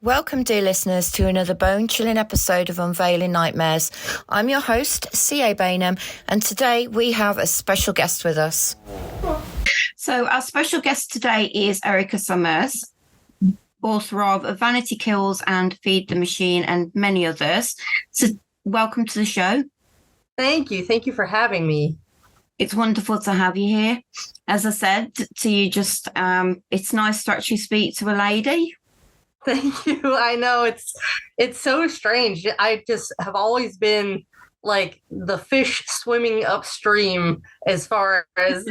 Welcome, dear listeners, to another bone-chilling episode of Unveiling Nightmares. I'm your host, C.A. Bainham, and today we have a special guest with us. So our special guest today is Erica Summers, author of Vanity Kills and Feed the Machine and many others. So welcome to the show. Thank you. Thank you for having me. It's wonderful to have you here. As I said to you, it's nice to actually speak to a lady. Thank you. I know it's so strange. I just have always been like the fish swimming upstream as far as,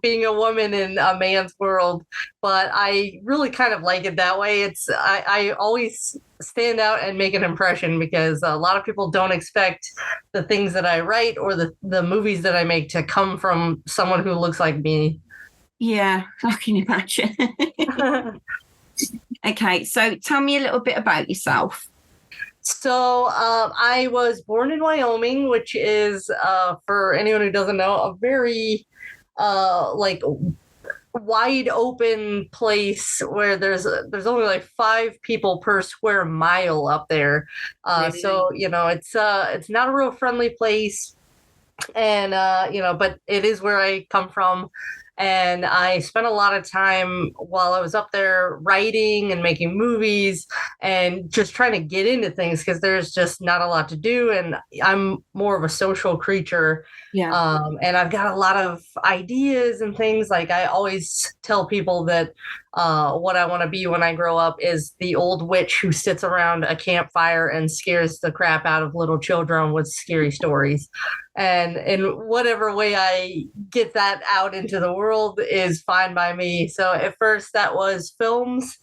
being a woman in a man's world. But I really kind of like it that way. I always stand out and make an impression because a lot of people don't expect the things that I write or the movies that I make to come from someone who looks like me. Yeah, I can imagine. Okay, so tell me a little bit about yourself. So I was born in Wyoming, which is, for anyone who doesn't know, a very wide open place where there's only like 5 people per square mile up there. Really? So it's not a real friendly place, and but it is where I come from. And I spent a lot of time while I was up there writing and making movies and just trying to get into things because there's just not a lot to do. And I'm more of a social creature. Yeah. And I've got a lot of ideas and things. Like I always tell people that what I want to be when I grow up is the old witch who sits around a campfire and scares the crap out of little children with scary stories. And in whatever way I get that out into the world is fine by me. So at first that was films.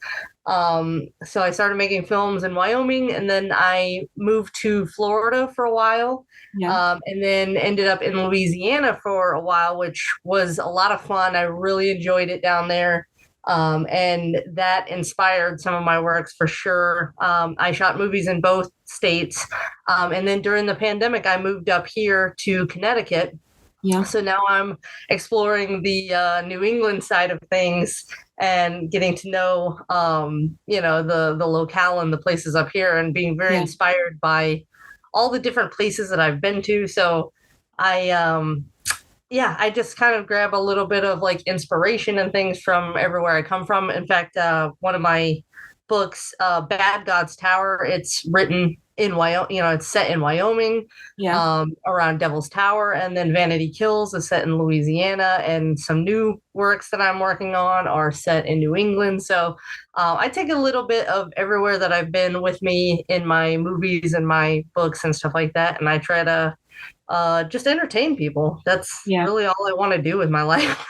So I started making films in Wyoming, and then I moved to Florida for a while. Yeah. And then ended up in Louisiana for a while, which was a lot of fun. I really enjoyed it down there. And that inspired some of my works for sure. I shot movies in both states. And then during the pandemic, I moved up here to Connecticut. Yeah. So now I'm exploring the New England side of things and getting to know, the locale and the places up here and being very inspired by all the different places that I've been to. So I just kind of grab a little bit of like inspiration and things from everywhere I come from. In fact, one of my books, Bad God's Tower, it's written in Wyoming, it's set in Wyoming, around Devil's Tower. And then Vanity Kills is set in Louisiana. And some new works that I'm working on are set in New England. So I take a little bit of everywhere that I've been with me in my movies and my books and stuff like that. And I try to just entertain people. That's really all I want to do with my life.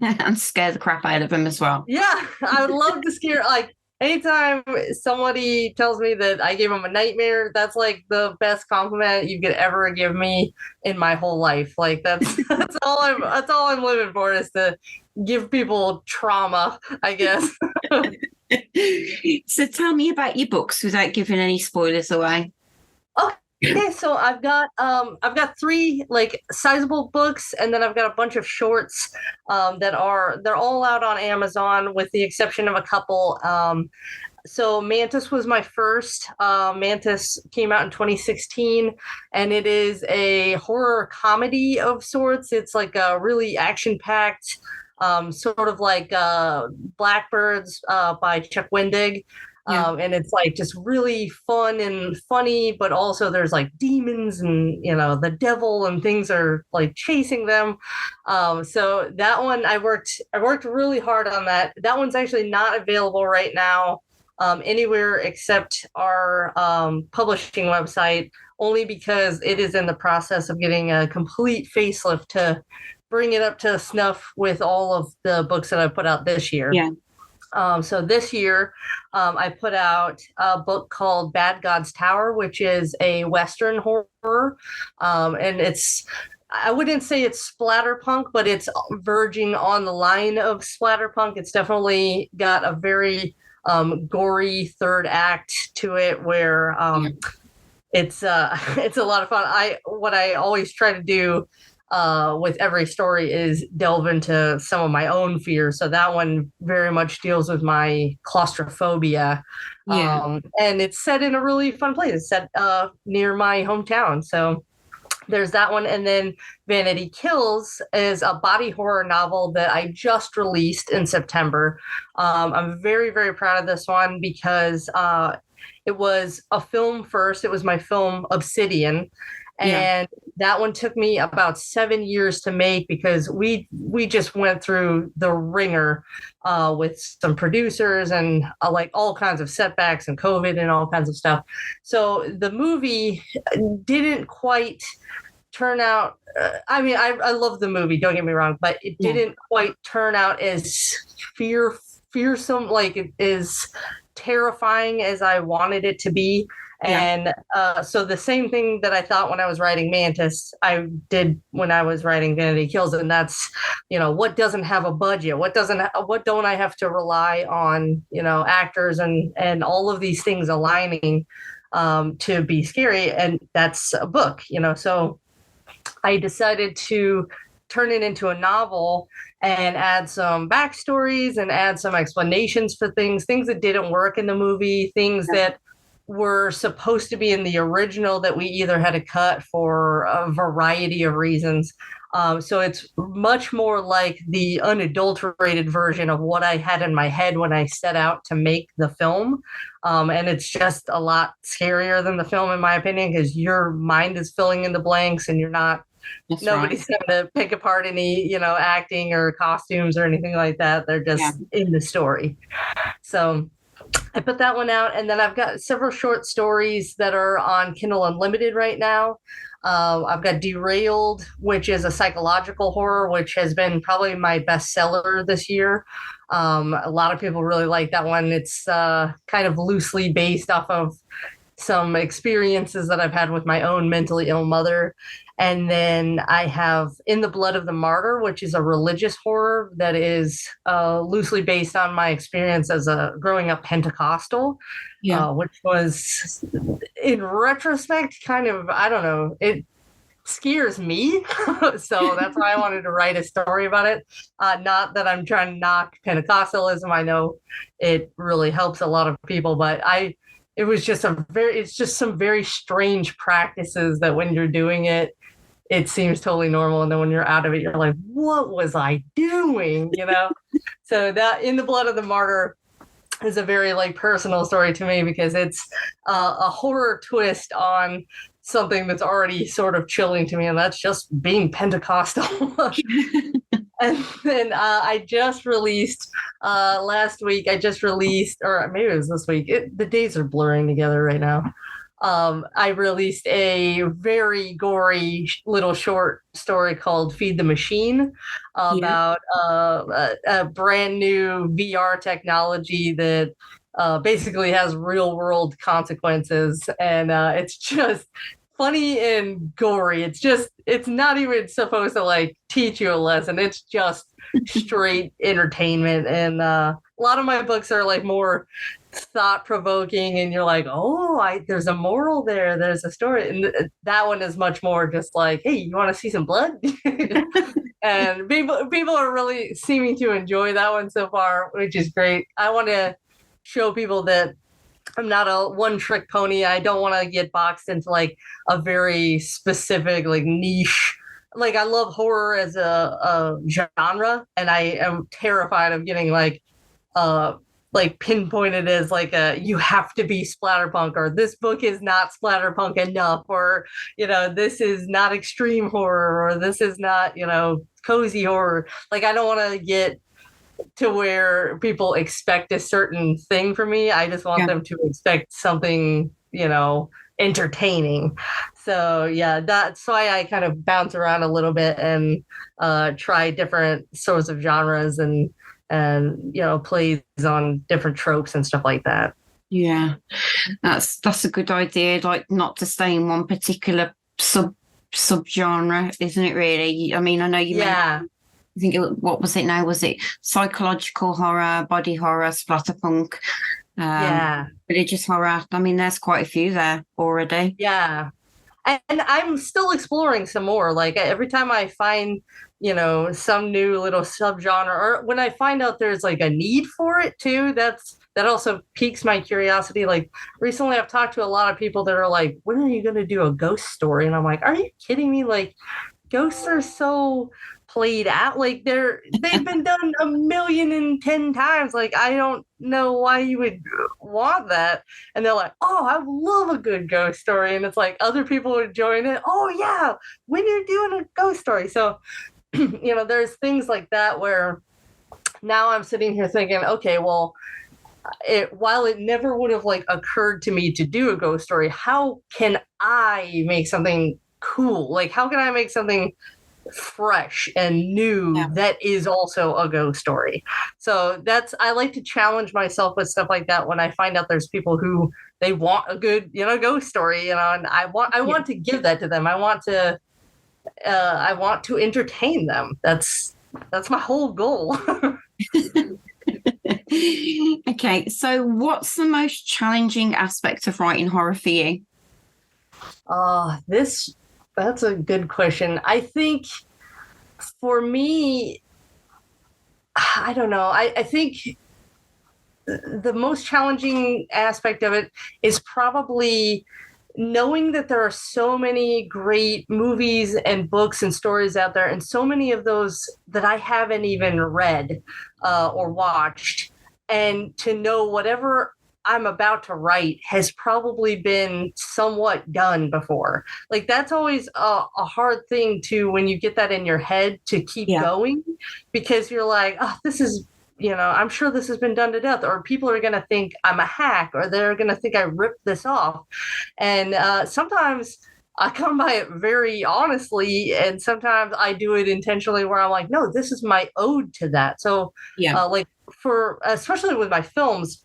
And scare the crap out of them as well. Yeah, I would love to scare, like, anytime somebody tells me that I gave them a nightmare, that's like the best compliment you could ever give me in my whole life. Like that's all I'm living for, is to give people trauma, I guess. So tell me about your books without giving any spoilers away. Okay, so I've got 3 like sizable books, and then I've got a bunch of shorts they're all out on Amazon with the exception of a couple. So Mantis was my first. Mantis came out in 2016, and it is a horror comedy of sorts. It's like a really action-packed, sort of like Blackbirds by Chuck Wendig. And it's like just really fun and funny, but also there's like demons and, the devil and things are like chasing them. So that one, I worked really hard on that. That one's actually not available right now anywhere except our publishing website, only because it is in the process of getting a complete facelift to bring it up to snuff with all of the books that I put out this year. Yeah. So this year, I put out a book called Bad God's Tower, which is a Western horror. And I wouldn't say it's splatterpunk, but it's verging on the line of splatterpunk. It's definitely got a very gory third act to it where it's a lot of fun. What I always try to do with every story is delve into some of my own fears. So that one very much deals with my claustrophobia. Yeah. And it's set in a really fun place. It's set near my hometown. So there's that one. And then Vanity Kills is a body horror novel that I just released in September. I'm very, very proud of this one because it was a film first. It was my film Obsidian. And that one took me about 7 years to make because we just went through the ringer with some producers and like all kinds of setbacks and COVID and all kinds of stuff. So the movie didn't quite turn out. I mean, I love the movie, don't get me wrong, but it didn't quite turn out as fearsome, like it is terrifying as I wanted it to be. And so the same thing that I thought when I was writing Mantis, I did when I was writing Vanity Kills, and that's, what doesn't have a budget, what don't I have to rely on, actors and all of these things aligning to be scary, and that's a book, So I decided to turn it into a novel and add some backstories and add some explanations for things that didn't work in the movie, things that were supposed to be in the original that we either had to cut for a variety of reasons. So it's much more like the unadulterated version of what I had in my head when I set out to make the film. And it's just a lot scarier than the film, in my opinion, because your mind is filling in the blanks and you're not. Nobody's going to pick apart any, acting or costumes or anything like that. They're just in the story. So I put that one out, and then I've got several short stories that are on Kindle Unlimited right now. I've got Derailed, which is a psychological horror, which has been probably my bestseller this year. A lot of people really like that one. It's kind of loosely based off of some experiences that I've had with my own mentally ill mother. And then I have In the Blood of the Martyr, which is a religious horror that is loosely based on my experience as a growing up Pentecostal, which was, in retrospect, kind of, I don't know, it scares me. So that's why I wanted to write a story about it. Not that I'm trying to knock Pentecostalism. I know it really helps a lot of people, but it's just some very strange practices that when you're doing it, it seems totally normal. And then when you're out of it, you're like, what was I doing? So that In the Blood of the Martyr is a very personal story to me because it's a horror twist on something that's already sort of chilling to me. And that's just being Pentecostal. And then I just released last week, or maybe it was this week. The days are blurring together right now. I released a very gory little short story called Feed the Machine about a brand new VR technology that basically has real world consequences. And it's just funny and gory. It's not even supposed to teach you a lesson. It's just straight entertainment. And a lot of my books are more thought-provoking, and you're like, there's a moral there, there's a story. And that one is much more just like, hey, you want to see some blood? And people are really seeming to enjoy that one so far, which is great. I want to show people that I'm not a one-trick pony. I don't want to get boxed into a very specific niche. I love horror as a genre, and I am terrified of getting pinpointed as you have to be splatterpunk, or this book is not splatterpunk enough, or this is not extreme horror, or this is not cozy horror. I don't want to get to where people expect a certain thing from me. I just want them to expect something entertaining. So that's why I kind of bounce around a little bit and try different sorts of genres and plays on different tropes and stuff like that. Yeah, that's a good idea. Not to stay in one particular subgenre, isn't it? Really. I mean, I know you. Yeah. I think what was it now? Was it psychological horror, body horror, splatterpunk? Religious horror. I mean, there's quite a few there already. Yeah. and I'm still exploring some more. Like every time I find, some new little subgenre, or when I find out there's like a need for it too, that also piques my curiosity. Like recently I've talked to a lot of people that are like, when are you going to do a ghost story? And I'm like, are you kidding me? Like ghosts are so played out. Like they've been done 1,000,010 times. Like I don't know why you would want that. And they're like, oh, I love a good ghost story. And it's like other people would join it. Oh yeah, when you're doing a ghost story. So there's things like that where now I'm sitting here thinking, okay, well, while it never would have like occurred to me to do a ghost story, how can I make something cool? Like how can I make something fresh and new that is also a ghost story? So I like to challenge myself with stuff like that when I find out there's people who they want a good ghost story, and I want to give that to them. I want to entertain them. That's my whole goal. Okay, so what's the most challenging aspect of writing horror for you? That's a good question. I think for me, I don't know. I think the most challenging aspect of it is probably knowing that there are so many great movies and books and stories out there, and so many of those that I haven't even read or watched, and to know whatever I'm about to write has probably been somewhat done before. Like that's always a hard thing when you get that in your head to keep going, because you're like, oh, this is, I'm sure this has been done to death, or people are going to think I'm a hack, or they're going to think I ripped this off. And sometimes I come by it very honestly, and sometimes I do it intentionally where I'm like, no, this is my ode to that. So like especially with my films,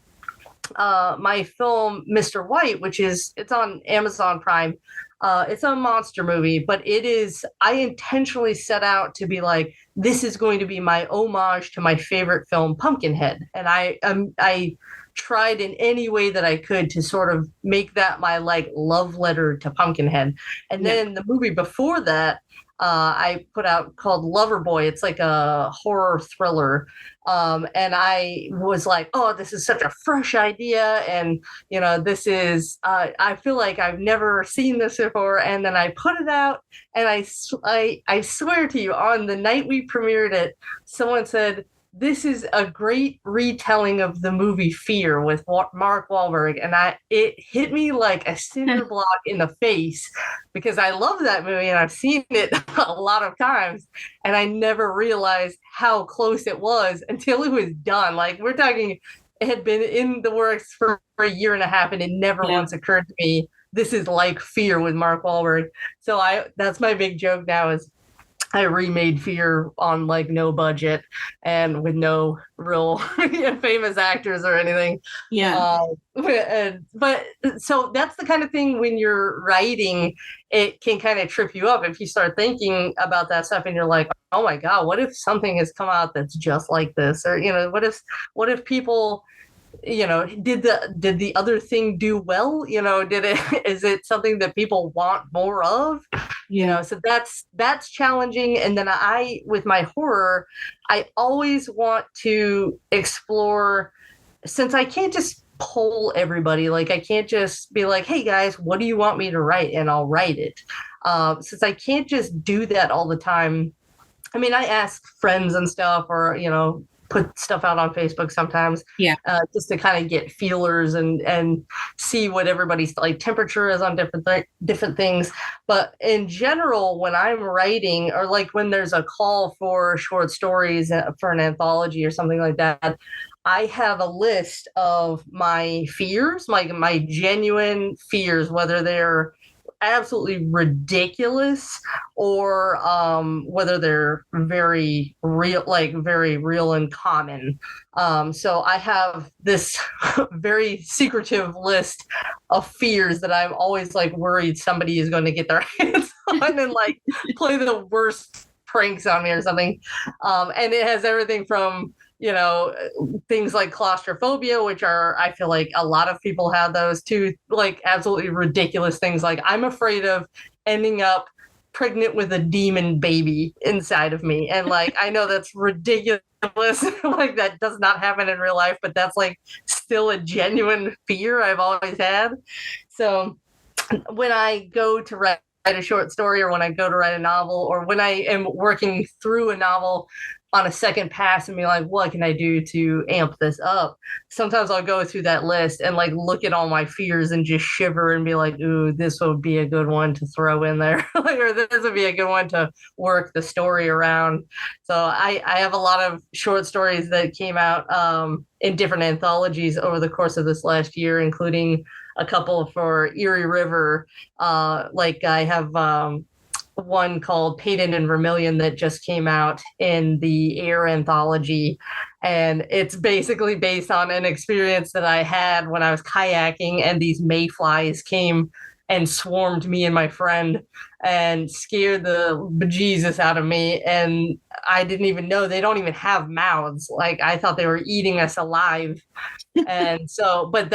my film Mr. White, it's on Amazon Prime. It's a monster movie, but I intentionally set out to be like, this is going to be my homage to my favorite film, Pumpkinhead. And I tried in any way that I could to sort of make that my like love letter to Pumpkinhead. And then the movie before that, I put out called Loverboy. It's like a horror thriller. And I was like, oh, this is such a fresh idea. And, this is, I feel like I've never seen this before. And then I put it out, and I swear to you, on the night we premiered it, someone said, this is a great retelling of the movie Fear with Mark Wahlberg. And it hit me like a cinder block in the face, because I love that movie and I've seen it a lot of times. And I never realized how close it was until it was done. Like we're talking, it had been in the works for a year and a half, and it never once occurred to me, this is like Fear with Mark Wahlberg. So that's my big joke now, is I remade Fear on like no budget and with no real famous actors or anything. But so that's the kind of thing when you're writing, it can kind of trip you up if you start thinking about that stuff and you're like, oh my God, what if something has come out that's just like this? Or, what if people, did the other thing do well? Is it something that people want more of? So that's challenging. And then with my horror, I always want to explore, since I can't just poll everybody, like I can't just be like, hey guys, what do you want me to write? And I'll write it. Since I can't just do that all the time. I mean, I ask friends and stuff, or, put stuff out on Facebook sometimes, just to kind of get feelers and see what everybody's like temperature is on different things. But in general, when I'm writing, or like when there's a call for short stories for an anthology or something like that, I have a list of my fears, my genuine fears, whether they're absolutely ridiculous or whether they're very real and common. So I have this very secretive list of fears that I'm always like worried somebody is going to get their hands on and like play the worst pranks on me or something. And it has everything from things like claustrophobia, which I feel like a lot of people have those too, like absolutely ridiculous things. Like I'm afraid of ending up pregnant with a demon baby inside of me. And like, I know that's ridiculous. Like that does not happen in real life, but that's like still a genuine fear I've always had. So when I go to write a short story, or when I go to write a novel, or when I am working through a novel on a second pass and be like, what can I do to amp this up? Sometimes I'll go through that list and like look at all my fears and just shiver and be like, ooh, this would be a good one to throw in there. Or this would be a good one to work the story around. So I have a lot of short stories that came out in different anthologies over the course of this last year, including a couple for Erie River. Like I have one called Patent and Vermilion that just came out in the Air anthology. And it's basically based on an experience that I had when I was kayaking and these mayflies came and swarmed me and my friend and scared the bejesus out of me. And I didn't even know they don't even have mouths. Like I thought they were eating us alive. And so, but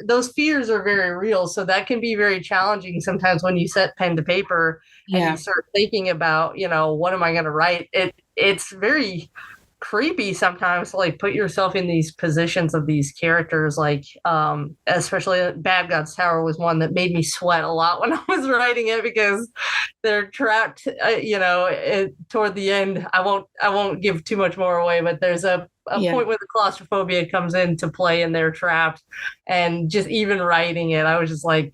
those fears are very real. So that can be very challenging sometimes when you set pen to paper and you start thinking about, what am I going to write? It's very creepy sometimes to like put yourself in these positions of these characters, like especially Bad God's Tower was one that made me sweat a lot when I was writing it, because they're trapped toward the end. I won't give too much more away, but there's a point where the claustrophobia comes into play and they're trapped, and just even writing it, I was just like,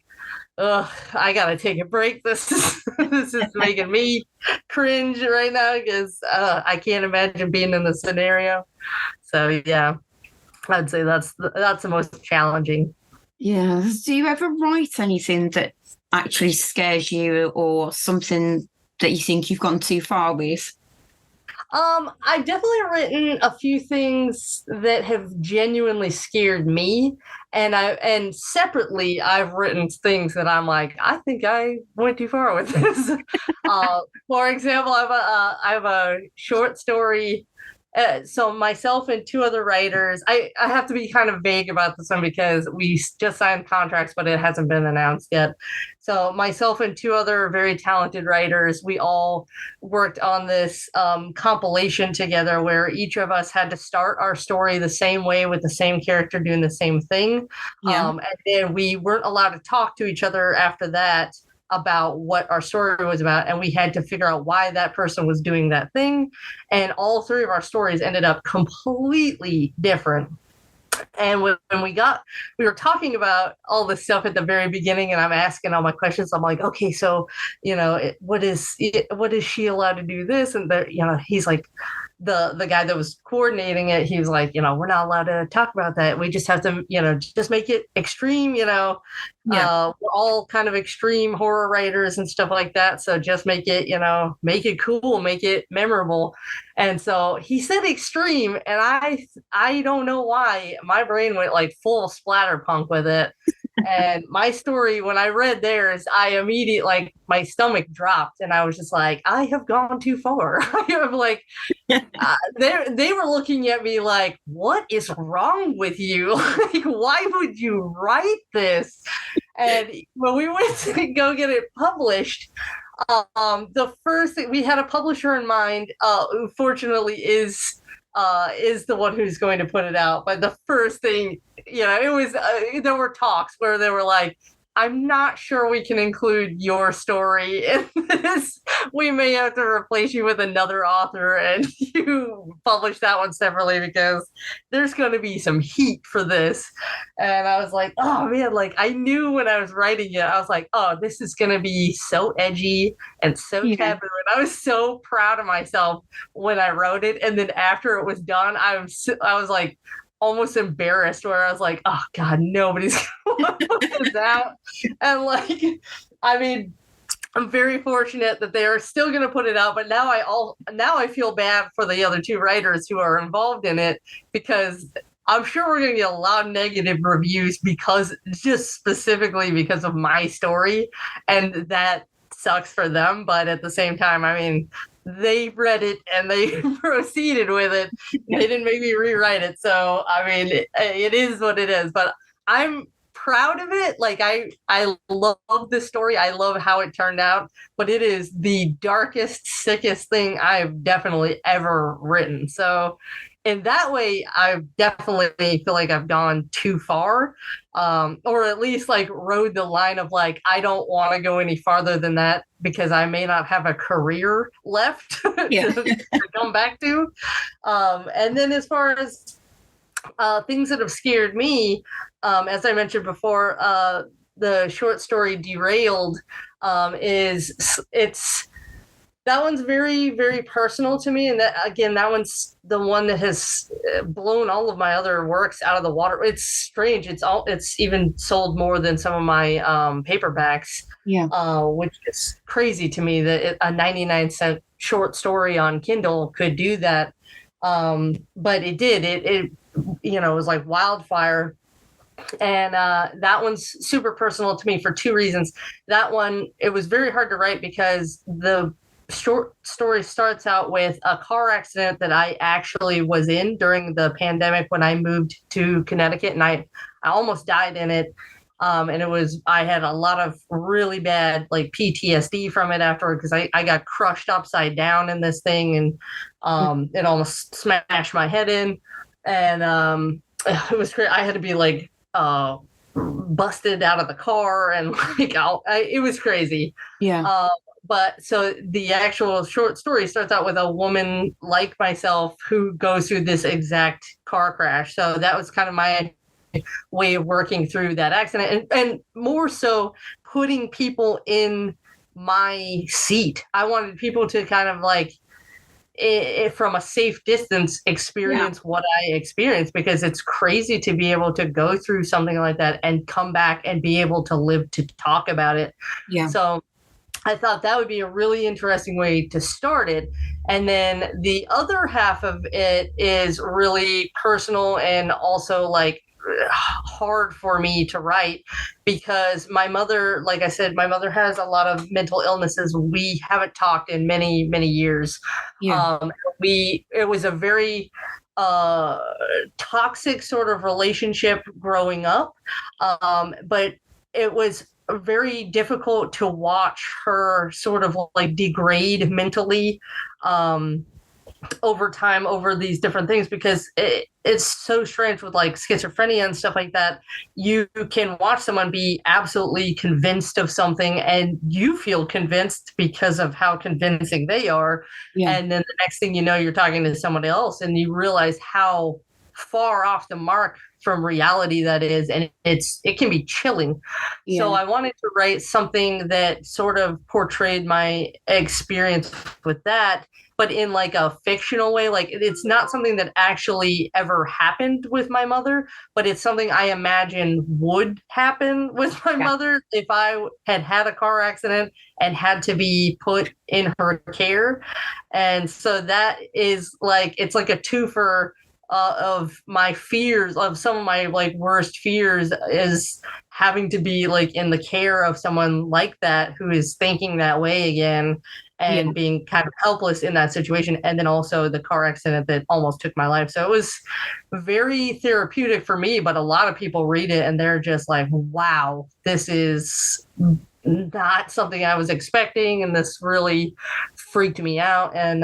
ugh, I gotta take a break. This is making me cringe right now, because I can't imagine being in the scenario. So yeah, I'd say that's the most challenging. Yeah. Do you ever write anything that actually scares you, or something that you think you've gone too far with? I've definitely written a few things that have genuinely scared me, and separately I've written things that I'm like, I think I went too far with this. For example, I have a short story. So myself and two other writers, I have to be kind of vague about this one because we just signed contracts, but it hasn't been announced yet. So myself and two other very talented writers, we all worked on this compilation together where each of us had to start our story the same way with the same character doing the same thing. And then we weren't allowed to talk to each other after that about what our story was about, and we had to figure out why that person was doing that thing. And all three of our stories ended up completely different. And when we were talking about all this stuff at the very beginning, and I'm asking all my questions. I'm like, okay, so what is she allowed to do this? And he's like, the guy that was coordinating it, he was like, we're not allowed to talk about that. We just have to, just make it extreme, we're all kind of extreme horror writers and stuff like that. So just make it, make it cool, make it memorable. And so he said extreme, and I don't know why my brain went like full splatterpunk with it. And my story, when I read theirs, I immediately, like, my stomach dropped, and I was just like, I have gone too far. I'm like, they were looking at me like, what is wrong with you? Like, why would you write this? And when we went to go get it published, the first thing, we had a publisher in mind, who fortunately is the one who's going to put it out. But the first thing, it was, there were talks where they were like, I'm not sure we can include your story in this. We may have to replace you with another author and you publish that one separately because there's going to be some heat for this. And I was like, oh man, like I knew when I was writing it, I was like, oh, this is going to be so edgy and so taboo. And I was so proud of myself when I wrote it. And then after it was done, I was like, almost embarrassed, where I was like, oh God, nobody's gonna put this out. And like, I mean, I'm very fortunate that they are still gonna put it out, but now I feel bad for the other two writers who are involved in it, because I'm sure we're gonna get a lot of negative reviews just specifically because of my story, and that sucks for them. But at the same time, I mean, they read it and they proceeded with it. They didn't make me rewrite it. So, I mean, it is what it is. But I'm proud of it. Like, I love this story. I love how it turned out. But it is the darkest, sickest thing I've definitely ever written. So, in that way, I definitely feel like I've gone too far, or at least like rode the line of like, I don't want to go any farther than that because I may not have a career left to come back to. And then as far as things that have scared me, as I mentioned before, the short story Derailed that one's very, very personal to me. And that one's the one that has blown all of my other works out of the water. It's strange. It's even sold more than some of my paperbacks. Yeah. Which is crazy to me that a 99-cent short story on Kindle could do that. But it did. It was like wildfire. And that one's super personal to me for two reasons. That one, it was very hard to write because the short story starts out with a car accident that I actually was in during the pandemic when I moved to Connecticut, and I almost died in it. And I had a lot of really bad like PTSD from it afterward because I got crushed upside down in this thing, and it almost smashed my head in. And it was great. I had to be like busted out of the car, and like it was crazy. Yeah. But so the actual short story starts out with a woman like myself who goes through this exact car crash. So that was kind of my way of working through that accident, and more so putting people in my seat. I wanted people to kind of like, from a safe distance, experience what I experienced, because it's crazy to be able to go through something like that and come back and be able to live to talk about it. Yeah. So I thought that would be a really interesting way to start it. And then the other half of it is really personal and also like hard for me to write because my mother, like I said, my mother has a lot of mental illnesses. We haven't talked in many, many years. Yeah. It was a very toxic sort of relationship growing up. But it was very difficult to watch her sort of like degrade mentally over time over these different things, because it's so strange with like schizophrenia and stuff like that. You can watch someone be absolutely convinced of something and you feel convinced because of how convincing they are. Yeah. And then the next thing you know, you're talking to someone else and you realize how far off the mark from reality that is, and it can be chilling. Yeah. So I wanted to write something that sort of portrayed my experience with that, but in like a fictional way. Like it's not something that actually ever happened with my mother, but it's something I imagine would happen with my mother if I had a car accident and had to be put in her care. And so that is like, it's like a twofer of my fears, of some of my like worst fears, is having to be like in the care of someone like that who is thinking that way again and being kind of helpless in that situation. And then also the car accident that almost took my life. So it was very therapeutic for me, but a lot of people read it and they're just like, wow, this is not something I was expecting. And this really freaked me out. And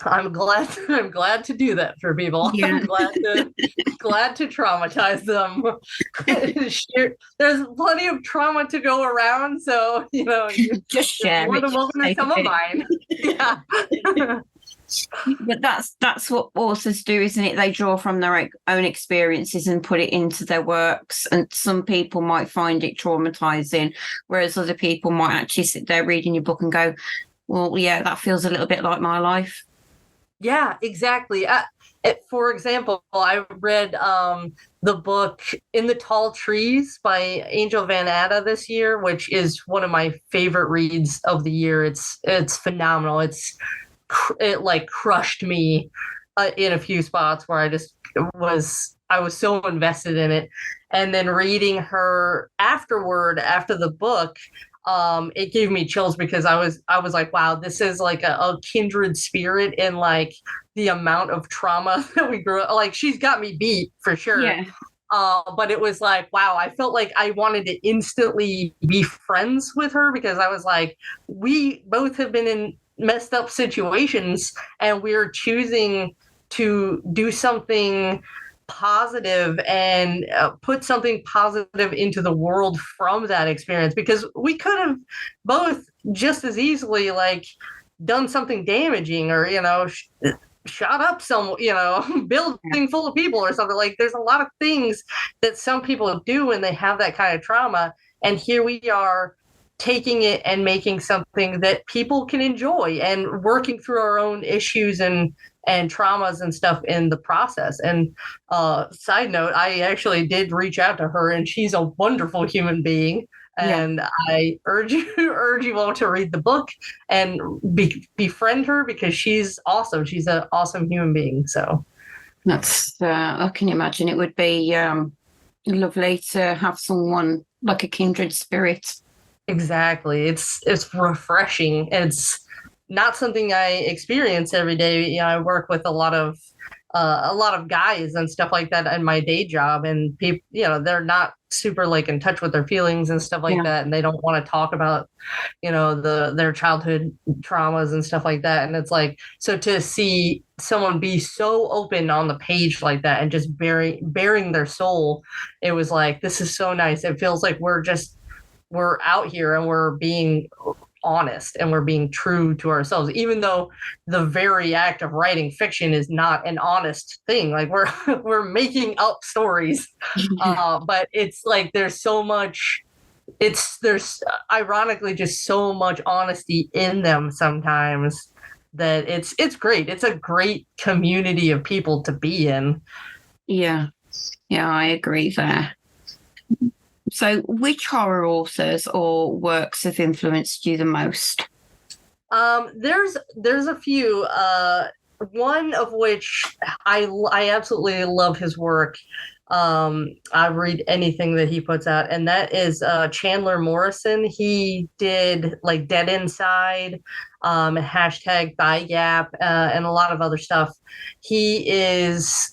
I'm glad to do that for people. Yeah. I'm glad to traumatize them. There's plenty of trauma to go around, so just share more than welcome to some of mine. Yeah. But that's what authors do, isn't it? They draw from their own experiences and put it into their works. And some people might find it traumatizing, whereas other people might actually sit there reading your book and go, well, yeah, that feels a little bit like my life. Yeah, exactly. For example, I read the book In the Tall Trees by Angel Van Atta this year, which is one of my favorite reads of the year. It's phenomenal. It like crushed me in a few spots where I was so invested in it. And then reading her after the book, it gave me chills because I was like, wow, this is like a kindred spirit in like the amount of trauma that we grew up. Like, she's got me beat for sure. Yeah. But it was like, wow, I felt like I wanted to instantly be friends with her because I was like, we both have been in messed up situations and we're choosing to do something positive and put something positive into the world from that experience, because we could have both just as easily like done something damaging or, you know, shot up some, you know, building full of people or something. Like, there's a lot of things that some people do when they have that kind of trauma, and here we are taking it and making something that people can enjoy and working through our own issues and traumas and stuff in the process. And side note, I actually did reach out to her, and she's a wonderful human being. And I urge you all to read the book and befriend her because she's awesome. She's an awesome human being. So that's I can imagine it would be lovely to have someone like a kindred spirit. Exactly. It's refreshing. It's not something I experience every day. You know, I work with a lot of guys and stuff like that in my day job, and people, you know, they're not super like in touch with their feelings and stuff like that, and they don't want to talk about, you know, their childhood traumas and stuff like that. And it's like, so to see someone be so open on the page like that and just bearing their soul, it was like, this is so nice. It feels like we're out here and we're being honest and we're being true to ourselves, even though the very act of writing fiction is not an honest thing. Like, we're making up stories, but it's like there's ironically just so much honesty in them sometimes that it's great. It's a great community of people to be in. Yeah, I agree there. So which horror authors or works have influenced you the most? There's a few. One of which I absolutely love his work. I read anything that he puts out, and that is Chandler Morrison. He did like Dead Inside, hashtag Thigh Gap, and a lot of other stuff. He is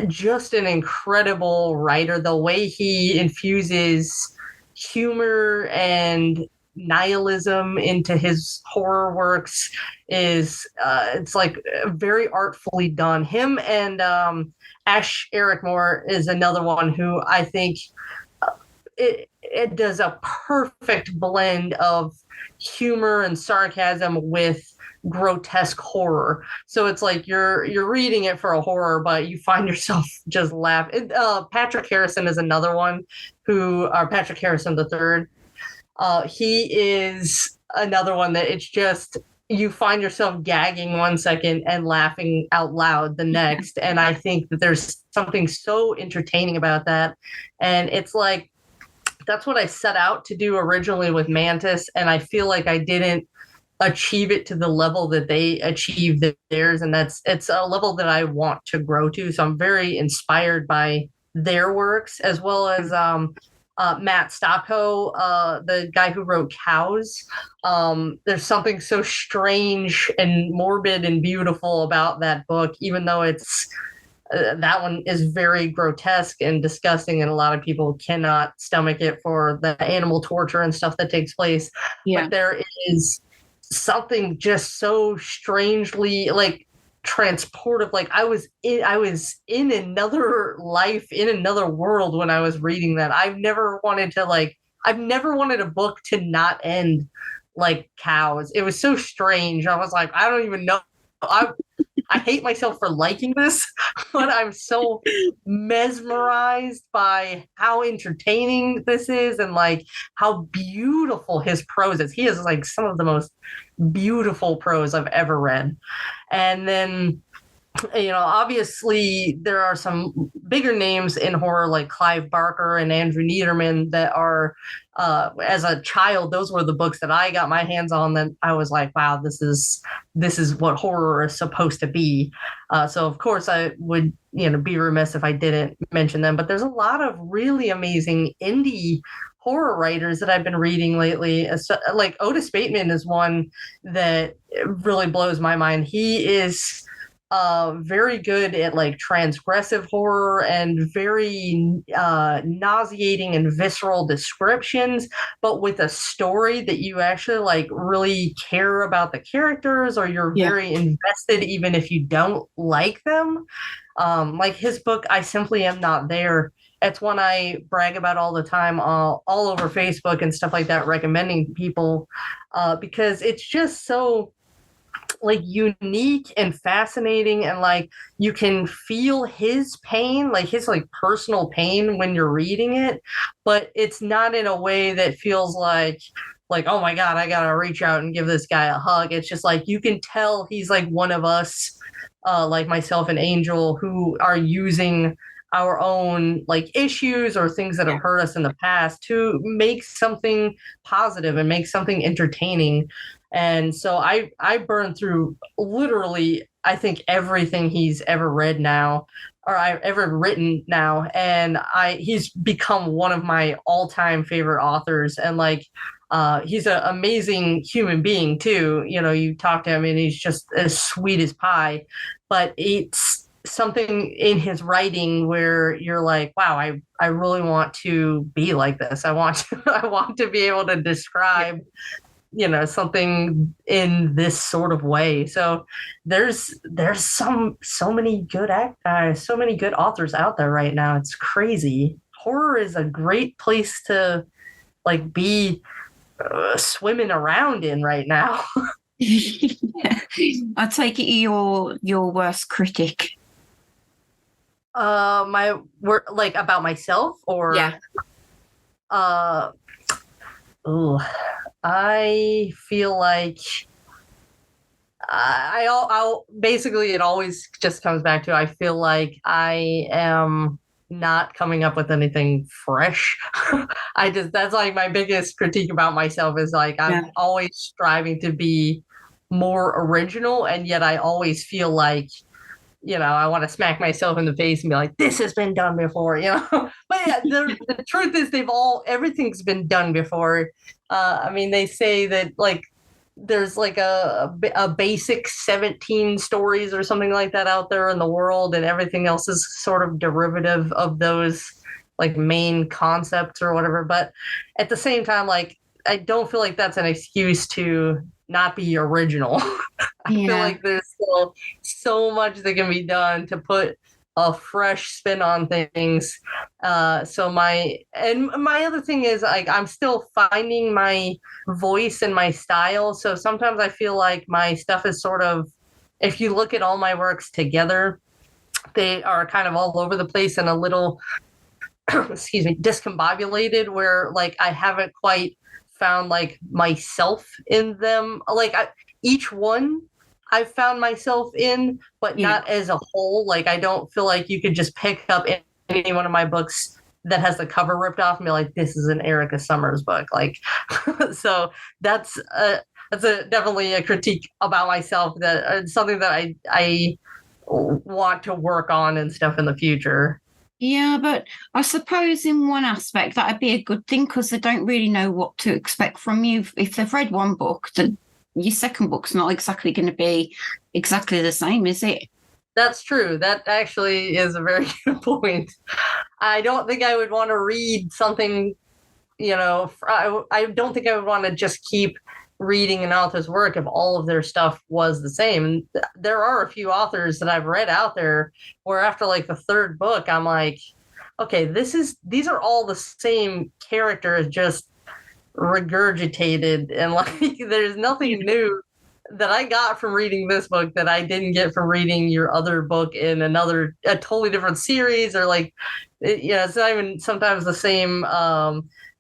just an incredible writer. The way he infuses humor and nihilism into his horror works is it's like very artfully done. Him and Ash Eric Moore is another one who I think it does a perfect blend of humor and sarcasm with grotesque horror. So it's like you're reading it for a horror, but you find yourself just laughing. Patrick Harrison is another one Patrick Harrison the third. He is another one that it's just, you find yourself gagging one second and laughing out loud the next. And I think that there's something so entertaining about that. And it's like, that's what I set out to do originally with Mantis. And I feel like I didn't achieve it to the level that they achieved theirs. And it's a level that I want to grow to. So I'm very inspired by their works, as well as Matt Stocko, the guy who wrote Cows. There's something so strange and morbid and beautiful about that book, even though it's that one is very grotesque and disgusting, and a lot of people cannot stomach it for the animal torture and stuff that takes place. But there is something just so strangely like transportive. Like I was in another life, in another world when I was reading that. I've never wanted a book to not end like Cows. It was so strange. I was like, I don't even know. I hate myself for liking this, but I'm so mesmerized by how entertaining this is and like how beautiful his prose is. He has like some of the most beautiful prose I've ever read. And then, you know, obviously there are some bigger names in horror like Clive Barker and Andrew Niederman that are, as a child, those were the books that I got my hands on that I was like, wow, this is what horror is supposed to be. So of course I would, you know, be remiss if I didn't mention them, but there's a lot of really amazing indie horror writers that I've been reading lately. Like Otis Bateman is one that really blows my mind. He is very good at like transgressive horror and very nauseating and visceral descriptions, but with a story that you actually like really care about the characters, or you're very invested even if you don't like them. Like his book, I Simply Am Not There. It's one I brag about all the time, all over Facebook and stuff like that, recommending people because it's just so like unique and fascinating, and like you can feel his pain, like his like personal pain when you're reading it, but it's not in a way that feels like oh my god, I gotta reach out and give this guy a hug. It's just like you can tell he's like one of us, like myself and Angel, who are using our own like issues or things that have hurt us in the past to make something positive and make something entertaining. And so I burned through literally, I think, everything he's ever read now, or I've ever written now. And he's become one of my all-time favorite authors. And like, he's an amazing human being too. You know, you talk to him and he's just as sweet as pie, but it's something in his writing where you're like, wow, I really want to be like this. I want to be able to describe something in this sort of way. So there's so many good so many good authors out there right now. It's crazy. Horror is a great place to like be swimming around in right now. I take it your worst critic. My work, like about myself, or I feel like I'll basically, it always just comes back to, I feel like I am not coming up with anything fresh. That's like my biggest critique about myself, is like I'm always striving to be more original, and yet I always feel like I want to smack myself in the face and be like, this has been done before, But yeah, the truth is everything's been done before. I mean, they say that like there's like a basic 17 stories or something like that out there in the world, and everything else is sort of derivative of those like main concepts or whatever. But at the same time, like, I don't feel like that's an excuse to not be original. I feel like there's still so much that can be done to put a fresh spin on things. So my other thing is, like, I'm still finding my voice and my style. So sometimes I feel like my stuff is sort of, if you look at all my works together, they are kind of all over the place and a little, excuse me, discombobulated, where like I haven't quite found like myself in them. Like each one I've found myself in, but not as a whole. Like, I don't feel like you could just pick up any one of my books that has the cover ripped off and be like, this is an Erica Summers book. Like, so that's definitely a critique about myself, that something that I want to work on and stuff in the future. Yeah, but I suppose in one aspect that'd be a good thing, because they don't really know what to expect from you. If they've read one book, your second book's not exactly going to be exactly the same, is it? That's true. That actually is a very good point. I don't think I would want to read something, I don't think I would want to just keep reading an author's work if all of their stuff was the same. And there are a few authors that I've read out there where after like the third book, I'm like, okay, these are all the same characters, just regurgitated, and like there's nothing new that I got from reading this book that I didn't get from reading your other book in a totally different series, or like it's not even sometimes the same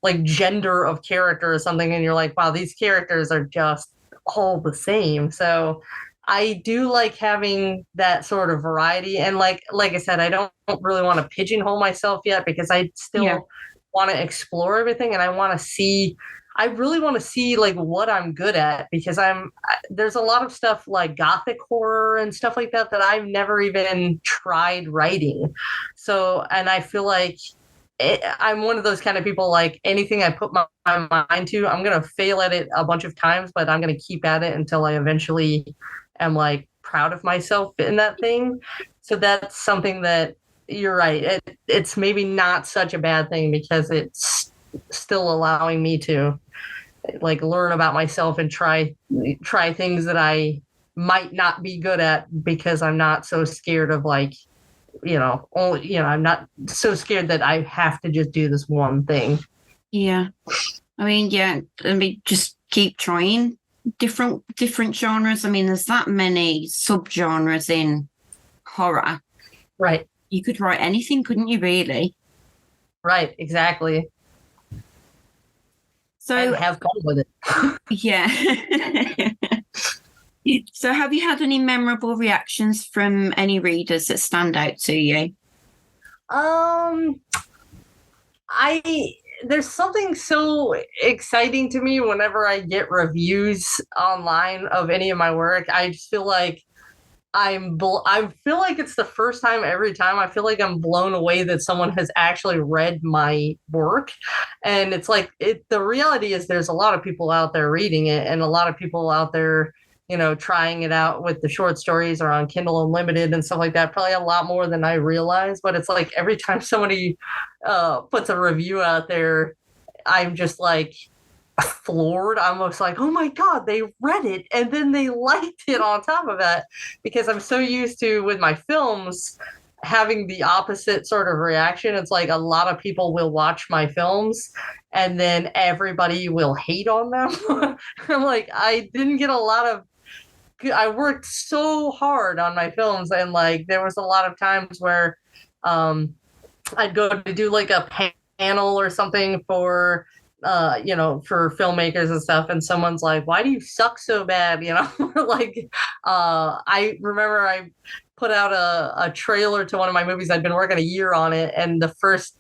like gender of character or something, and you're like, wow, these characters are just all the same. So I do like having that sort of variety, and like I said, I don't really want to pigeonhole myself yet, because I still want to explore everything, and I really want to see like what I'm good at, because there's a lot of stuff like gothic horror and stuff like that I've never even tried writing. So, and I feel like I'm one of those kind of people, like anything I put my mind to, I'm going to fail at it a bunch of times, but I'm going to keep at it until I eventually am like proud of myself in that thing. So that's something that you're right. It's maybe not such a bad thing because it's still allowing me to like learn about myself and try things that I might not be good at because I'm not so scared of like, I'm not so scared that I have to just do this one thing. Yeah. I mean, just keep trying different genres. I mean, there's that many subgenres in horror. Right. You could write anything, couldn't you, really? Right, exactly. So and have fun with it. Yeah. So have you had any memorable reactions from any readers that stand out to you? There's something so exciting to me whenever I get reviews online of any of my work. I just feel like I feel like it's the first time every time. I feel like I'm blown away that someone has actually read my work. And it's like the reality is there's a lot of people out there reading it and a lot of people out there, trying it out with the short stories or on Kindle Unlimited and stuff like that. Probably a lot more than I realize. But it's like every time somebody puts a review out there, I'm just like floored. I'm almost like, oh my God, they read it and then they liked it on top of that, because I'm so used to with my films having the opposite sort of reaction. It's like a lot of people will watch my films and then everybody will hate on them. I'm like, I didn't get a lot of I worked so hard on my films, and like there was a lot of times where I'd go to do like a panel or something for for filmmakers and stuff, and someone's like, why do you suck so bad? Like I remember I put out a trailer to one of my movies. I'd been working a year on it, and the first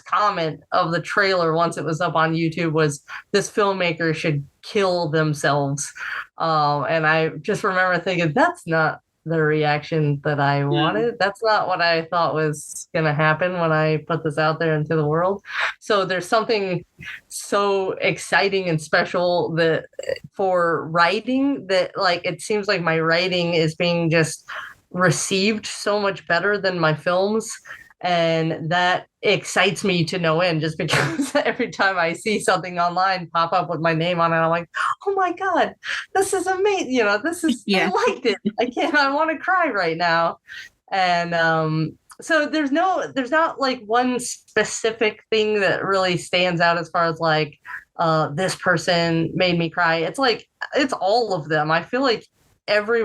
comment of the trailer once it was up on YouTube was, this filmmaker should kill themselves. And I just remember thinking, that's not the reaction that I wanted. That's not what I thought was going to happen when I put this out there into the world. So there's something so exciting and special that for writing, that like it seems like my writing is being just received so much better than my films. And that excites me to no end, just because every time I see something online pop up with my name on it, I'm like, oh my God, this is amazing. I liked it. I want to cry right now. And so there's not like one specific thing that really stands out as far as like, this person made me cry. It's like, it's all of them. I feel like every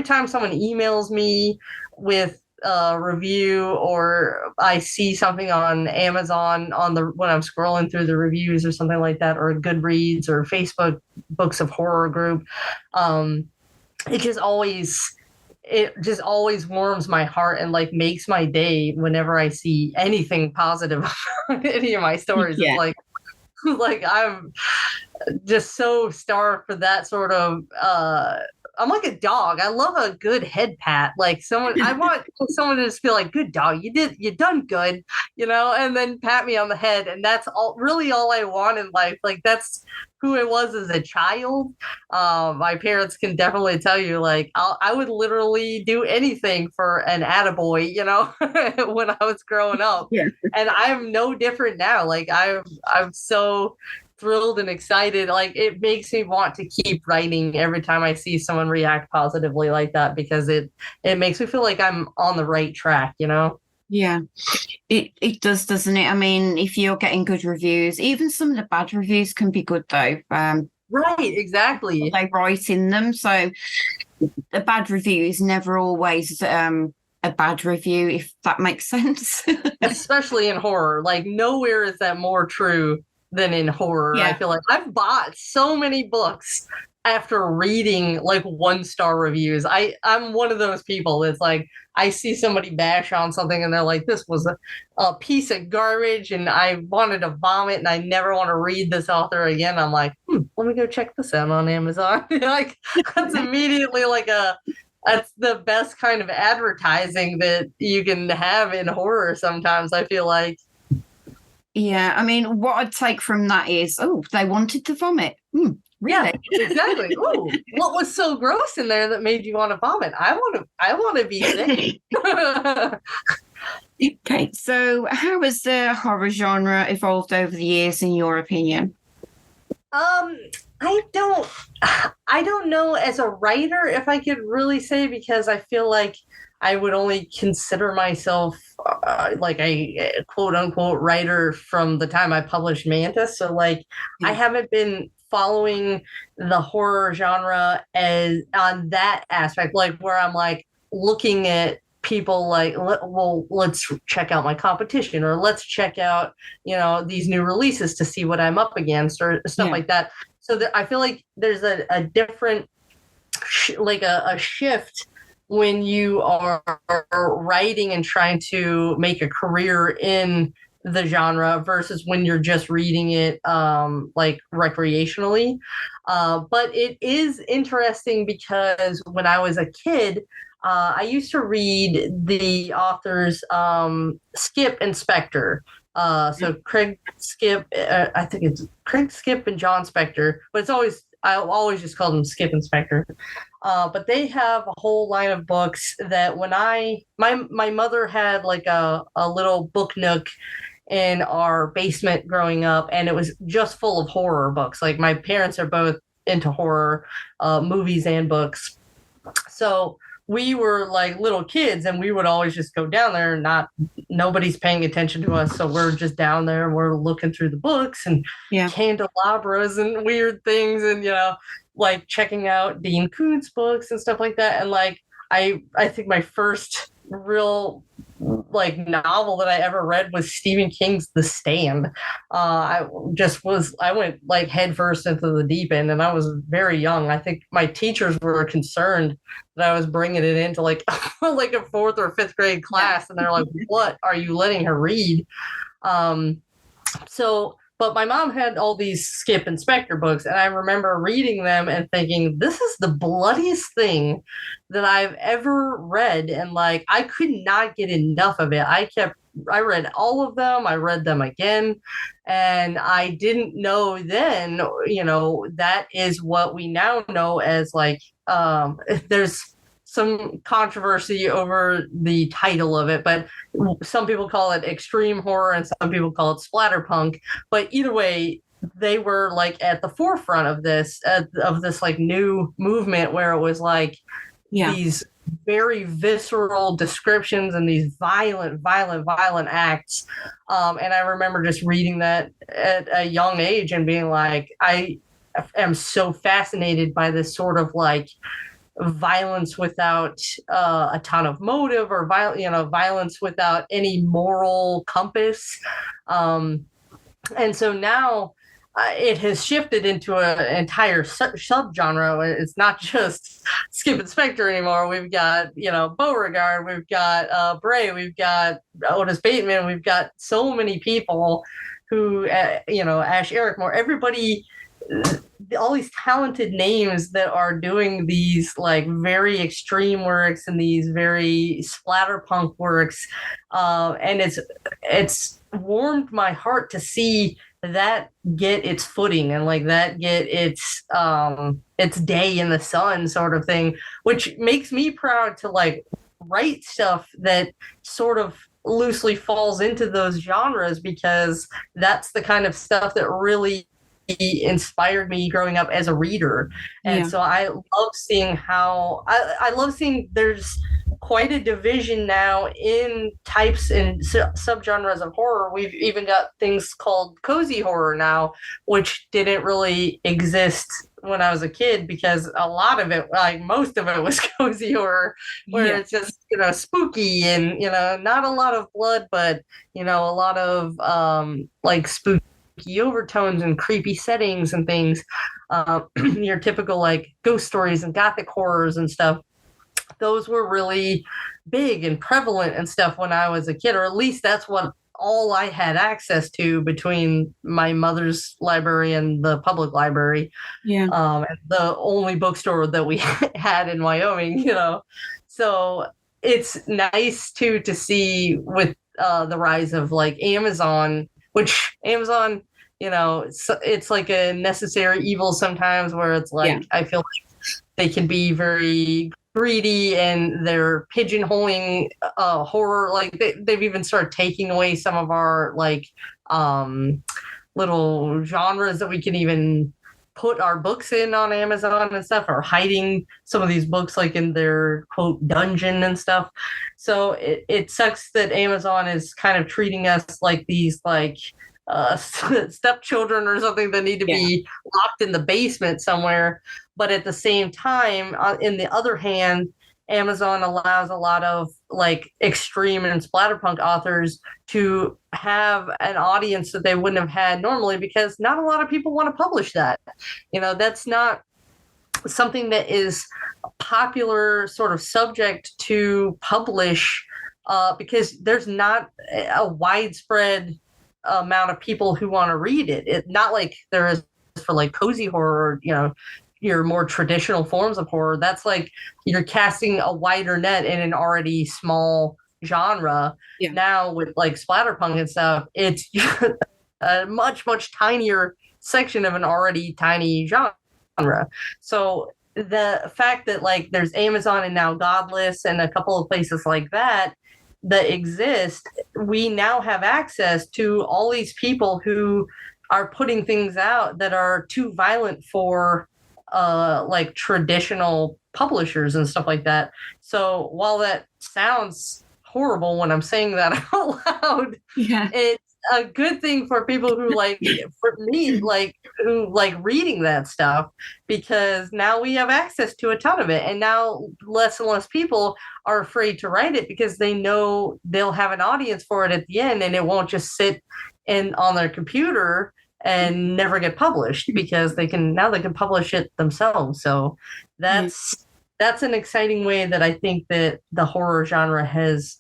time someone emails me with review, or I see something on Amazon when I'm scrolling through the reviews or something like that, or Goodreads or Facebook Books of Horror group, it just always warms my heart and like makes my day whenever I see anything positive on any of my stories. Yeah. It's like I'm just so starved for that sort of I'm like a dog. I love a good head pat. Like I want someone to just feel like, good dog, you done good, and then pat me on the head. And that's really all I want in life. Like that's who I was as a child. My parents can definitely tell you, like, I would literally do anything for an attaboy, when I was growing up. Yeah. And I'm no different now. Like I'm so thrilled and excited. Like it makes me want to keep writing every time I see someone react positively like that, because it makes me feel like I'm on the right track, Yeah, it does, doesn't it? I mean, if you're getting good reviews, even some of the bad reviews can be good though. Right, exactly. They write in them. So a bad review is never always a bad review, if that makes sense. Especially in horror. Like nowhere is that more true than in horror. Yeah. I feel like I've bought so many books after reading like 1-star reviews. I'm one of those people that's like, I see somebody bash on something and they're like, this was a piece of garbage and I wanted to vomit and I never want to read this author again. I'm like, let me go check this out on Amazon. Like that's immediately like that's the best kind of advertising that you can have in horror sometimes, I feel like. Yeah, I mean, what I'd take from that is, oh, they wanted to vomit. Really? Yeah, exactly. Ooh, what was so gross in there that made you want to vomit? I want to be sick. Okay, so how has the horror genre evolved over the years, in your opinion? I don't know as a writer if I could really say, because I feel like I would only consider myself like a quote unquote writer from the time I published Mantis. So like I haven't been following the horror genre as on that aspect, like where I'm like looking at people like, well, let's check out my competition, or let's check out, these new releases to see what I'm up against, or stuff like that. So I feel like there's a different, like a shift when you are writing and trying to make a career in the genre versus when you're just reading it like recreationally. But it is interesting because when I was a kid, I used to read the authors Skip and Spectre. So Craig Skip, I think it's Craig Skip and John Spectre, but I'll always just call them Skip and Spectre. But they have a whole line of books that when my mother had like a little book nook in our basement growing up, and it was just full of horror books. Like my parents are both into horror movies and books. So we were like little kids, and we would always just go down there, and nobody's paying attention to us. So we're just down there and we're looking through the books and candelabras and weird things, and, like checking out Dean Koontz books and stuff like that. And like, I think my first real like novel that I ever read was Stephen King's The Stand. I went like headfirst into the deep end, and I was very young. I think my teachers were concerned that I was bringing it into like like a fourth or fifth grade class, and they're like, "What are you letting her read?" But my mom had all these Skip and Spectre books, and I remember reading them and thinking, this is the bloodiest thing that I've ever read. And like, I could not get enough of it. I read all of them. I read them again. And I didn't know then, that is what we now know as like, there's some controversy over the title of it, but some people call it extreme horror and some people call it splatterpunk. But either way, they were like at the forefront of this like new movement where it was like these very visceral descriptions and these violent acts. And I remember just reading that at a young age and being like, I am so fascinated by this sort of like violence without a ton of motive, or violence without any moral compass. And so now it has shifted into an entire subgenre. It's not just Skip and Spectre anymore. We've got, Beauregard, we've got Bray, we've got Otis Bateman, we've got so many people who, Ash Ericmore, everybody, all these talented names that are doing these like very extreme works and these very splatterpunk works, and it's warmed my heart to see that get its footing and like that get its day in the sun sort of thing, which makes me proud to like write stuff that sort of loosely falls into those genres, because that's the kind of stuff that really inspired me growing up as a reader. And so I love seeing how I love seeing there's quite a division now in types and subgenres of horror. We've even got things called cozy horror now, which didn't really exist when I was a kid, because a lot of it, like most of it, was cozy horror, where it's just spooky and not a lot of blood, but a lot of like spooky overtones and creepy settings and things. Your typical like ghost stories and gothic horrors and stuff, those were really big and prevalent and stuff when I was a kid, or at least that's what all I had access to between my mother's library and the public library. Yeah. The only bookstore that we had in Wyoming, you know. So it's nice too to see with the rise of like Amazon, which Amazon, you know, it's like a necessary evil sometimes, where it's like, I feel like they can be very greedy and they're pigeonholing horror. Like they've even started taking away some of our like little genres that we can even put our books in on Amazon and stuff, or hiding some of these books like in their quote dungeon and stuff. So it sucks that Amazon is kind of treating us like these like stepchildren or something that need to be locked in the basement somewhere. But at the same time, in the other hand, Amazon allows a lot of like extreme and splatterpunk authors to have an audience that they wouldn't have had normally, because not a lot of people want to publish that. You know, that's not something that is a popular sort of subject to publish because there's not a widespread amount of people who want to read it. It's not like there is for like cozy horror, you know, your more traditional forms of horror. That's like you're casting a wider net in an already small genre. Now with like splatterpunk and stuff, it's a much tinier section of an already tiny genre. So the fact that like there's Amazon and now Godless and a couple of places like that exist, we now have access to all these people who are putting things out that are too violent for like traditional publishers and stuff like that. So while that sounds horrible when I'm saying that out loud, it's a good thing for people who like, for me, like who like reading that stuff, because now we have access to a ton of it. And now less and less people are afraid to write it because they know they'll have an audience for it at the end, and it won't just sit on their computer and never get published, because they can publish it themselves. So that's an exciting way that I think that the horror genre has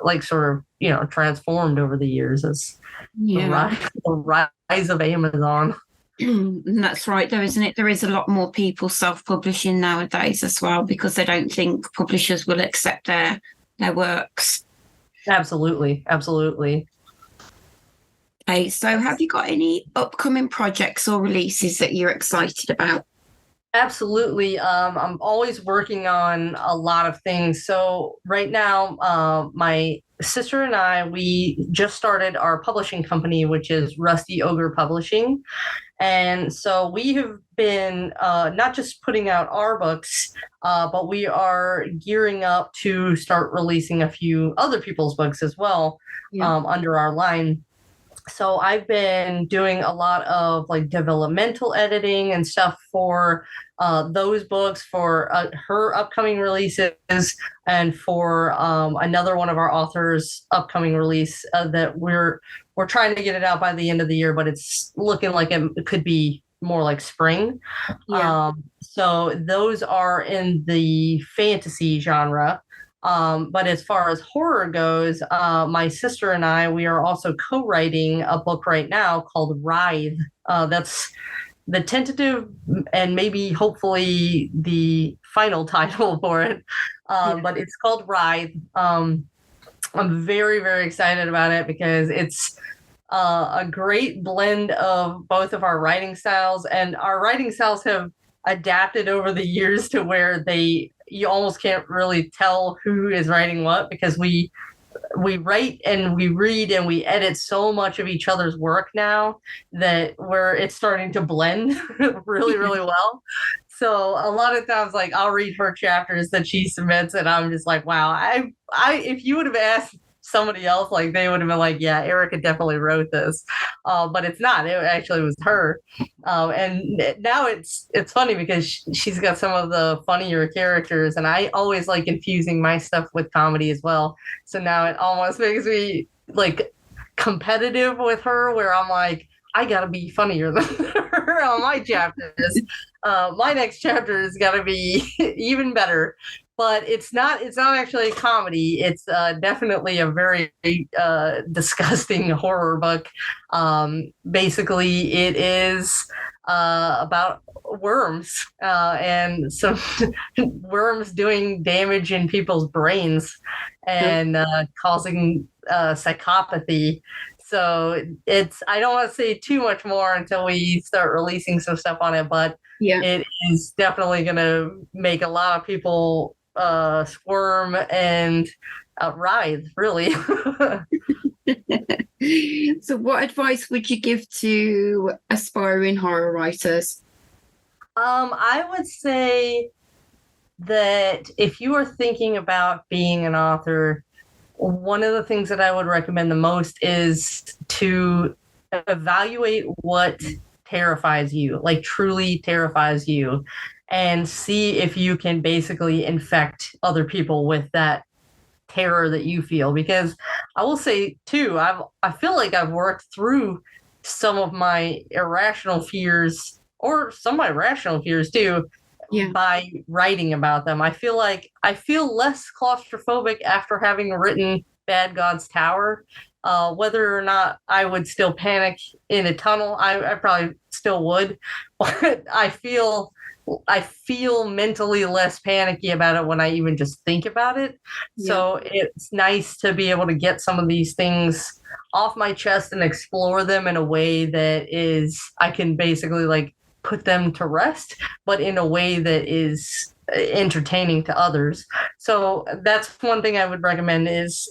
like sort of, you know, transformed over the years as the rise of Amazon. That's right, though, isn't it? There is a lot more people self-publishing nowadays as well, because they don't think publishers will accept their works. Absolutely. Okay, so have you got any upcoming projects or releases that you're excited about? Absolutely. I'm always working on a lot of things. So right now, my sister and I, we just started our publishing company, which is Rusty Ogre Publishing. And so we have been not just putting out our books, but we are gearing up to start releasing a few other people's books as well under our line. So I've been doing a lot of like developmental editing and stuff for those books, for her upcoming releases, and for another one of our authors' upcoming release that we're trying to get it out by the end of the year, but it's looking like it could be more like spring. So those are in the fantasy genre. But as far as horror goes, my sister and I, we are also co-writing a book right now called Writhe. That's the tentative and maybe hopefully the final title for it. But it's called Writhe. I'm very, very excited about it because it's a great blend of both of our writing styles, and our writing styles have adapted over the years to where you almost can't really tell who is writing what, because we write and we read and we edit so much of each other's work now that it's starting to blend really, really well. So a lot of times, like, I'll read her chapters that she submits and I'm just like, wow, I if you would have asked somebody else, like, they would have been like, yeah, Erica definitely wrote this, but it's not. It actually was her. And now it's funny because she's got some of the funnier characters, and I always like infusing my stuff with comedy as well. So now it almost makes me like competitive with her, where I'm like, I gotta be funnier than her on my chapters. My next chapter is gotta be even better. but it's not actually a comedy. It's definitely a very disgusting horror book. Basically, it is about worms and some worms doing damage in people's brains and causing psychopathy. So I don't want to say too much more until we start releasing some stuff on it, but it is definitely going to make a lot of people squirm and writhe, really. So what advice would you give to aspiring horror writers? I would say that if you are thinking about being an author, one of the things that I would recommend the most is to evaluate what terrifies you, like truly terrifies you, and see if you can basically infect other people with that terror that you feel. Because I will say too, I feel like I've worked through some of my irrational fears, or some of my rational fears too, by writing about them. I feel less claustrophobic after having written Bad God's Tower. Whether or not I would still panic in a tunnel, I probably still would, but I feel mentally less panicky about it when I even just think about it. So it's nice to be able to get some of these things off my chest and explore them in a way that is, I can basically like put them to rest, but in a way that is entertaining to others. So that's one thing I would recommend is,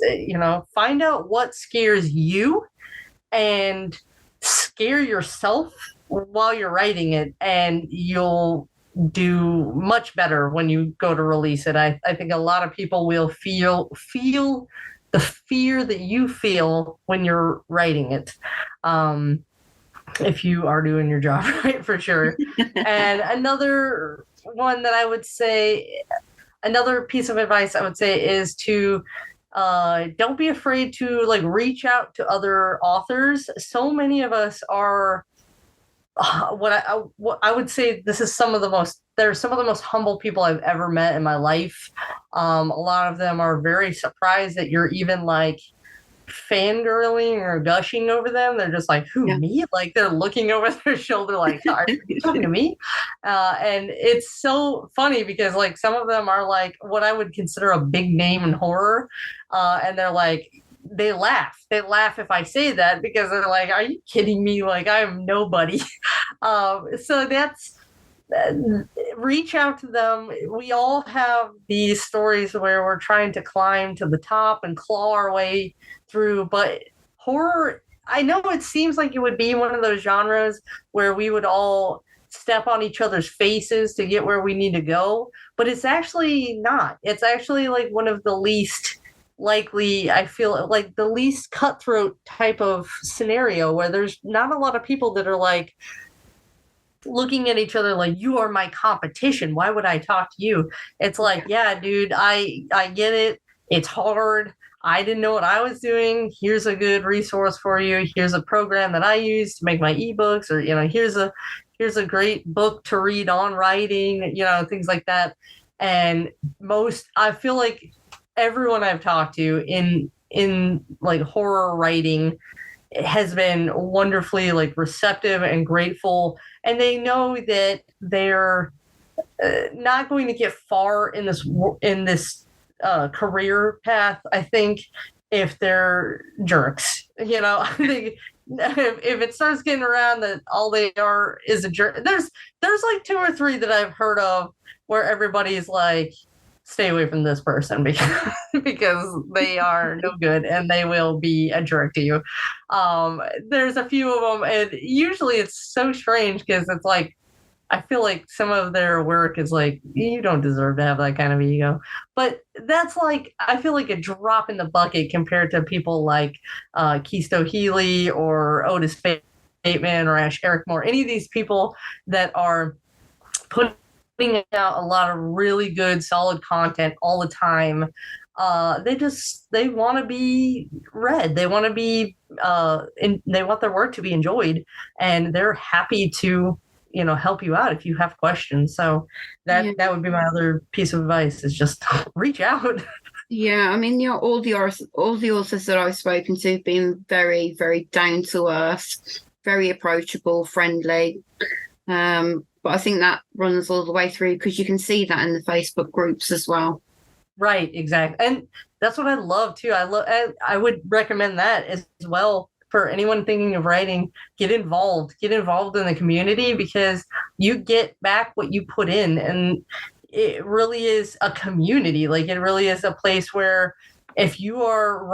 find out what scares you and scare yourself while you're writing it, and you'll do much better when you go to release it. I think a lot of people will feel the fear that you feel when you're writing it. If you are doing your job right, for sure. And another one that I would say, another piece of advice I would say is to don't be afraid to like reach out to other authors. So many of us are what I would say, they're some of the most humble people I've ever met in my life. A lot of them are very surprised that you're even like fangirling or gushing over them. They're just like, who, me? Like they're looking over their shoulder like, are you talking to me? And it's so funny because like some of them are like what I would consider a big name in horror, and they're like, they laugh if I say that, because they're like, are you kidding me? Like I'm nobody. So that's reach out to them. We all have these stories where we're trying to climb to the top and claw our way through, but horror, I know it seems like it would be one of those genres where we would all step on each other's faces to get where we need to go, but it's actually not. It's actually like one of the least likely, I feel like the least cutthroat type of scenario, where there's not a lot of people that are like looking at each other like, you are my competition, why would I talk to you? It's like, yeah, dude, I get it, it's hard, I didn't know what I was doing, here's a good resource for you, here's a program that I use to make my ebooks, or here's a great book to read on writing, things like that. And I feel like everyone I've talked to in like horror writing has been wonderfully like receptive and grateful, and they know that they're not going to get far in this career path, I think, if they're jerks. I think if it starts getting around that all they are is a jerk, there's like 2 or 3 that I've heard of where everybody's like, stay away from this person because they are no good and they will be a jerk to you. There's a few of them, and usually it's so strange because it's like, I feel like some of their work is like, you don't deserve to have that kind of ego. But that's like, I feel like a drop in the bucket compared to people like Keisto Healy or Otis Bateman or Eric Moore, any of these people that are putting out a lot of really good, solid content all the time. They want to be read. They want to be, they want their work to be enjoyed, and they're happy to, help you out if you have questions. So that would be my other piece of advice, is just reach out. Yeah, I mean, all the authors that I've spoken to have been very, very down to earth, very approachable, friendly. But I think that runs all the way through, because you can see that in the Facebook groups as well. Right, exactly. And that's what I love too. I would recommend that as well for anyone thinking of writing. Get involved in the community, because you get back what you put in, and it really is a community. Like, it really is a place where if you are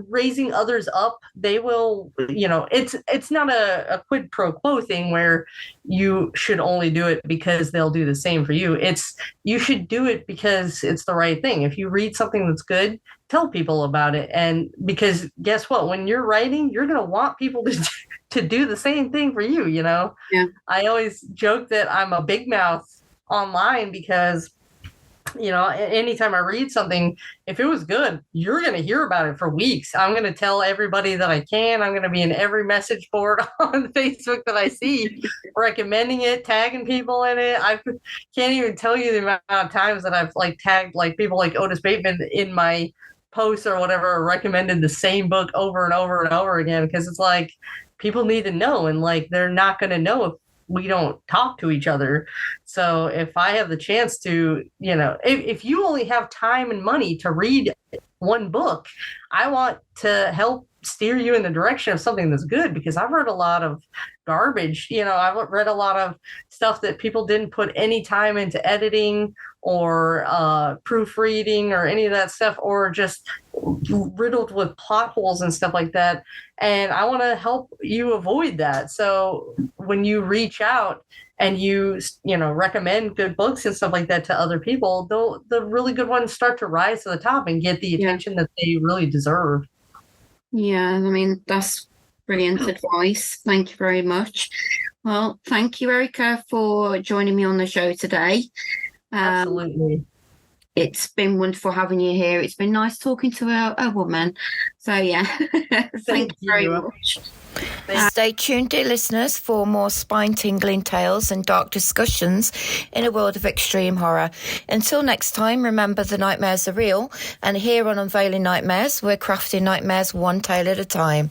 raising others up, they will, it's not a quid pro quo thing where you should only do it because they'll do the same for you. You should do it because it's the right thing. If you read something that's good, tell people about it. And because guess what? When you're writing, you're going to want people to do the same thing for you, Yeah. I always joke that I'm a big mouth online, because anytime I read something, if it was good, you're going to hear about it for weeks. I'm going to tell everybody that I can. I'm going to be in every message board on Facebook that I see, recommending it, tagging people in it. I can't even tell you the amount of times that I've tagged people like Otis Bateman in my posts or whatever, or recommended the same book over and over and over again, because it's people need to know, and they're not going to know if we don't talk to each other. So if I have the chance to, if you only have time and money to read one book, I want to help steer you in the direction of something that's good, because I've read a lot of garbage. I've read a lot of stuff that people didn't put any time into editing or proofreading or any of that stuff, or just riddled with plot holes and stuff like that. And I want to help you avoid that. So when you reach out and you recommend good books and stuff like that to other people, the really good ones start to rise to the top and get the attention that they really deserve. Yeah, I mean, that's brilliant advice. Thank you very much. Well, thank you, Erica, for joining me on the show today. Absolutely. It's been wonderful having you here. It's been nice talking to a woman. So, yeah, thank you very much. Stay tuned, dear listeners, for more spine-tingling tales and dark discussions in a world of extreme horror. Until next time, remember the nightmares are real, and here on Unveiling Nightmares, we're crafting nightmares one tale at a time.